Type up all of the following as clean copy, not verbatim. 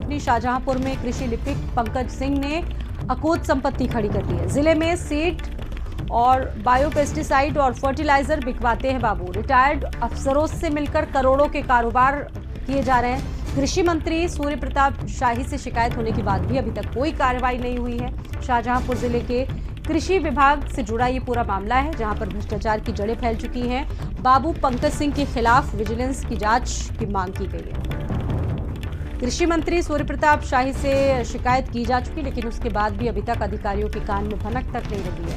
अपनी शाहजहांपुर में कृषि लिपिक पंकज सिंह ने अकूत संपत्ति खड़ी कर दी है। जिले में सीड और बायोपेस्टिसाइड और फर्टिलाइजर बिकवाते हैं बाबू। रिटायर्ड अफसरों से मिलकर करोड़ों के कारोबार किए जा रहे हैं। कृषि मंत्री सूर्य प्रताप शाही से शिकायत होने के बाद भी अभी तक कोई कार्रवाई नहीं हुई है। शाहजहांपुर जिले के कृषि विभाग से जुड़ा ये पूरा मामला है, जहां पर भ्रष्टाचार की जड़ें फैल चुकी हैं। बाबू पंकज सिंह के खिलाफ विजिलेंस की जांच की मांग की गई है। कृषि मंत्री सूर्य प्रताप शाही से शिकायत की जा चुकी, लेकिन उसके बाद भी अभी तक अधिकारियों के कान में भनक तक नहीं लगी है।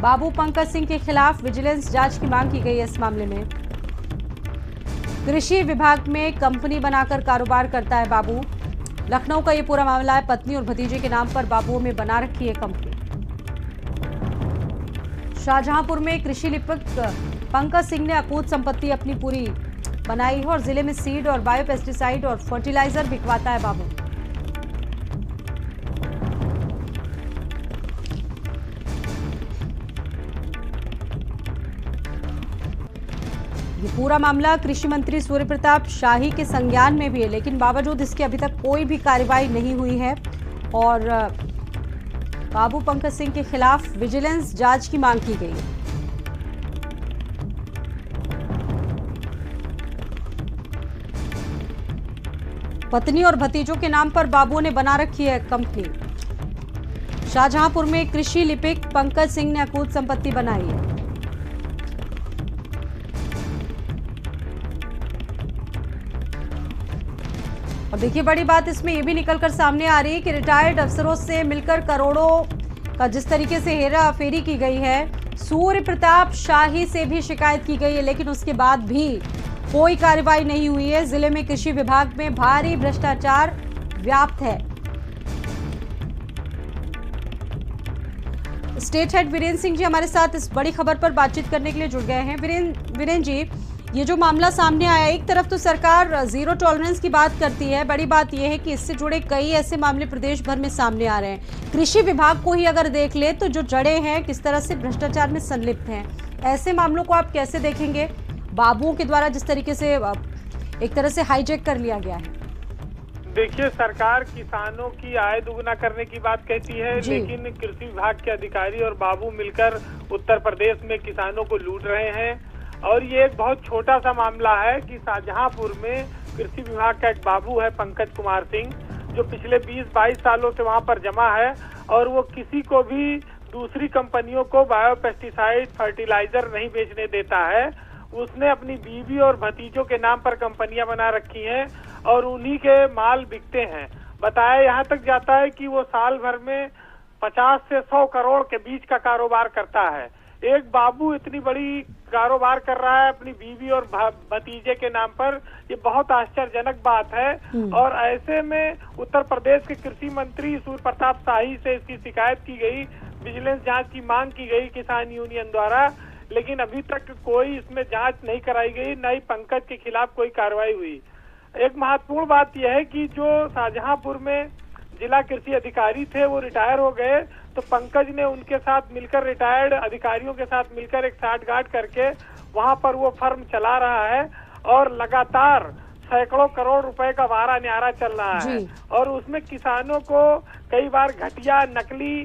बाबू पंकज सिंह के खिलाफ विजिलेंस जांच की मांग की गई है। इस मामले में कृषि विभाग में कंपनी बनाकर कारोबार करता है बाबू। लखनऊ का ये पूरा मामला है। पत्नी और भतीजे के नाम पर बाबुओं में बना रखी है कंपनी। शाहजहांपुर में कृषि लिपिक पंकज सिंह ने अकूत संपत्ति अपनी पूरी बनाई है और जिले में सीड और बायोपेस्टिसाइड और फर्टिलाइजर बिकवाता है बाबू। ये पूरा मामला कृषि मंत्री सूर्य प्रताप शाही के संज्ञान में भी है, लेकिन बावजूद इसके अभी तक कोई भी कार्रवाई नहीं हुई है और बाबू पंकज सिंह के खिलाफ विजिलेंस जांच की मांग की गई है। पत्नी और भतीजों के नाम पर बाबू ने बना रखी है कंपनी। शाहजहांपुर में कृषि लिपिक पंकज सिंह ने अकूत संपत्ति बनाई है। और देखिए, बड़ी बात इसमें यह भी निकलकर सामने आ रही है कि रिटायर्ड अफसरों से मिलकर करोड़ों का जिस तरीके से हेरा फेरी की गई है, सूर्य प्रताप शाही से भी शिकायत की गई है, लेकिन उसके बाद भी कोई कार्रवाई नहीं हुई है। जिले में कृषि विभाग में भारी भ्रष्टाचार व्याप्त है। स्टेट हेड वीरेंद्र सिंह जी हमारे साथ इस बड़ी खबर पर बातचीत करने के लिए जुड़ गए हैं। वीरेंद्र जी, ये जो मामला सामने आया, एक तरफ तो सरकार जीरो टॉलरेंस की बात करती है, बड़ी बात यह है कि इससे जुड़े कई ऐसे मामले प्रदेश भर में सामने आ रहे हैं। कृषि विभाग को ही अगर देख ले तो जो जड़ें हैं किस तरह से भ्रष्टाचार में संलिप्त हैं, ऐसे मामलों को आप कैसे देखेंगे? बाबुओं के द्वारा जिस तरीके से एक तरह से हाईजैक कर लिया गया है। देखिए, सरकार किसानों की आय दुगना करने की बात कहती है, लेकिन कृषि विभाग के अधिकारी और बाबू मिलकर उत्तर प्रदेश में किसानों को लूट रहे हैं। और ये एक बहुत छोटा सा मामला है कि शाहजहांपुर में कृषि विभाग का एक बाबू है पंकज कुमार सिंह, जो पिछले 20-22 सालों से वहां पर जमा है और वो किसी को भी दूसरी कंपनियों को बायोपेस्टिसाइड फर्टिलाइजर नहीं बेचने देता है। उसने अपनी बीवी और भतीजों के नाम पर कंपनियां बना रखी हैं और उन्हीं के माल बिकते हैं। बताया यहाँ तक जाता है कि वो साल भर में 50 से 100 करोड़ के बीच का कारोबार करता है। एक बाबू इतनी बड़ी कारोबार कर रहा है अपनी बीवी और भतीजे के नाम पर, ये बहुत आश्चर्यजनक बात है। और ऐसे में उत्तर प्रदेश के कृषि मंत्री सूर्य प्रताप शाही से इसकी शिकायत की गई, विजिलेंस जांच की मांग की गई किसान यूनियन द्वारा, लेकिन अभी तक कोई इसमें जांच नहीं कराई गई, न ही पंकज के खिलाफ कोई कार्रवाई हुई। एक महत्वपूर्ण बात यह है कि जो शाहजहांपुर में जिला कृषि अधिकारी थे वो रिटायर हो गए, तो पंकज ने उनके साथ मिलकर रिटायर्ड अधिकारियों के साथ मिलकर एक साठगांठ करके वहां पर वो फर्म चला रहा है और लगातार सैकड़ों करोड़ रुपए का वारा न्यारा चल रहा है। और उसमें किसानों को कई बार घटिया नकली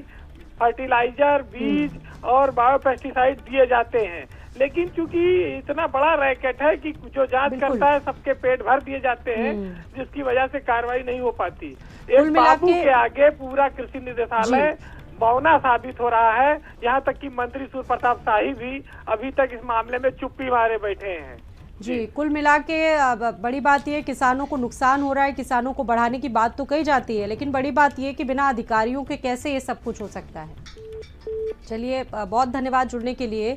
फर्टिलाइजर, बीज और बायोपेस्टिसाइड दिए जाते हैं, लेकिन चूंकि इतना बड़ा रैकेट है कि जो जांच करता है सबके पेट भर दिए जाते हैं, जिसकी वजह से कार्रवाई नहीं हो पाती। एक बाबू के आगे पूरा कृषि निदेशालय बौना साबित हो रहा है। यहाँ तक कि मंत्री सूर्य प्रताप शाही भी अभी तक इस मामले में चुप्पी मारे बैठे हैं। जी, कुल मिला के बड़ी बात यह किसानों को नुकसान हो रहा है। किसानों को बढ़ाने की बात तो कही जाती है, लेकिन बड़ी बात यह कि बिना अधिकारियों के कैसे ये सब कुछ हो सकता है। चलिए, बहुत धन्यवाद जुड़ने के लिए।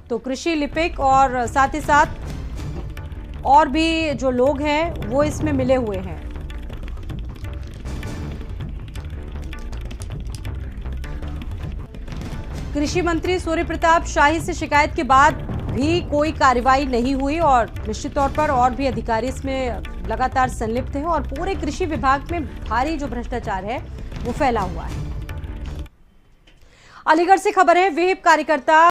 तो कृषि लिपिक और साथ ही साथ और भी जो लोग हैं वो इसमें मिले हुए हैं। कृषि मंत्री सूर्य प्रताप शाही से शिकायत के बाद भी कोई कार्रवाई नहीं हुई और निश्चित तौर पर और भी अधिकारी इसमें लगातार संलिप्त हैं और पूरे कृषि विभाग में भारी जो भ्रष्टाचार है वो फैला हुआ है। अलीगढ़ से खबर है, विहिप कार्यकर्ता